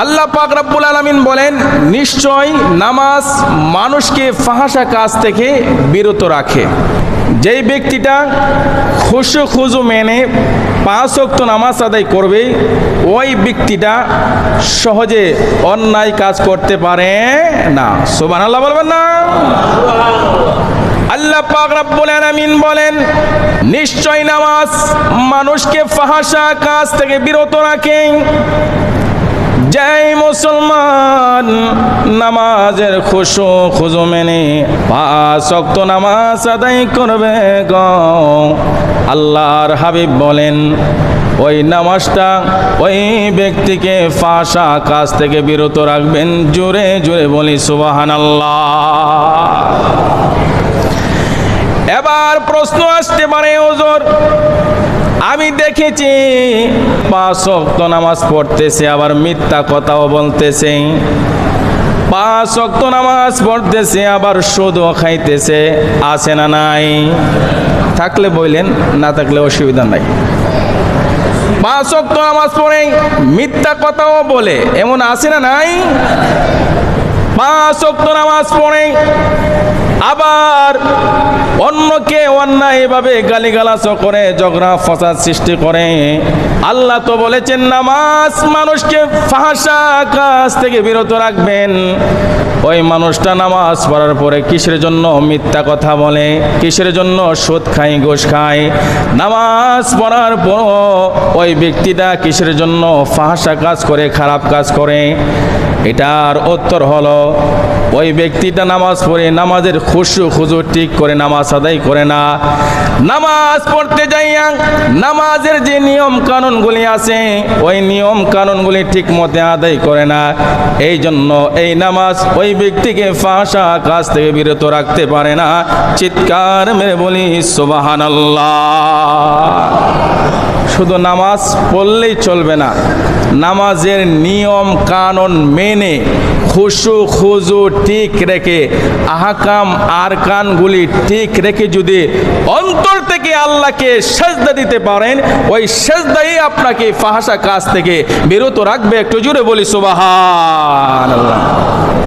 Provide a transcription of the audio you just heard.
আল্লাহ পাক রব্বুল আলামিন বলেন, নিশ্চয় নামাজ মানুষকে ফাহাশা কাজ থেকে বিরত রাখে। যেই ব্যক্তিটা খুশু খুজু মেনে 5 ওয়াক্ত নামাজ আদায় করবে, ওই ব্যক্তিটা সহজে অন্যায় কাজ করতে পারে না। সুবহানাল্লাহ বলবেন না? আল্লাহ পাক রব্বুল আলামিন বলেন, নিশ্চয় নামাজ মানুষকে ফাহাশা কাজ থেকে বিরত রাখে। যেই মুসলমান নামাজের খুশু খুজু মেনে 5 ওয়াক্ত নামাজ আদায় করবে গো, আল্লাহর হাবিব বলেন ওই নামাজটা ওই ব্যক্তিকে ফাহাশা কাজ থেকে বিরত রাখবেন। জোরে জোরে বলি সুবহানাল্লাহ। এবার প্রশ্ন আসতে পারে, হুজুর আমি দেখেছি 5 ওয়াক্ত নামাজ পড়তেছে, আবার মিথ্যা কথাও বলতেছে, 5 ওয়াক্ত নামাজ পড়তেছে, আবার সুদও খাইতেছে, আছে না নাই? থাকলে বললেন, না থাকলে অসুবিধা নাই। 5 ওয়াক্ত নামাজ পড়ে মিথ্যা কথাও বলে, এমন আছে না নাই? 5 ওয়াক্ত নামাজ পড়ে আবার অন্যকে অন্যায়ভাবে গালিগালাজ করে, ঝগড়া ফসাদ সৃষ্টি করে। আল্লাহ তো বলেছেন নামাজ মানুষকে ফাহাশা কাজ থেকে বিরত রাখবেন। ওই মানুষটা নামাজ পড়ার পরে কিসের জন্য মিথ্যা কথা বলে, কিসের জন্য সুদ খায়, ঘুষ খায়? নামাজ পড়ার পর ওই ব্যক্তিটা কিসের জন্য ফাহাশা কাজ করে, খারাপ কাজ করে? এটার উত্তর হলো, ওই ব্যক্তিটা নামাজ পড়ে নামাজের খুশু খুজু ঠিক করে নামাজ আদায় করে না। নামাজ পড়তে যাইয়া নামাজের যে নিয়ম কানুনগুলি আছে, ওই নিয়ম কানুনগুলি ঠিক মতে আদায় করে না। এই জন্য এই নামাজ ওই ব্যক্তিকে ফাহাশা কাজ থেকে বিরত রাখতে পারে না। চিৎকার মেরে বলি সুবহানাল্লাহ। শুধু নামাজ পড়লেই চলবে না, নামাজের নিয়ম কানুন মেনে খুশু খুজু ঠিক রেখে আহকাম আরকানগুলি ঠিক রেখে যদি অন্তর থেকে আল্লাহকে সেজদা দিতে পারেন, ওই সেজদাই আপনাকে ফাহাশা কাজ থেকে বিরত রাখবে। একটু জোরে বলি সুবহানাল্লাহ।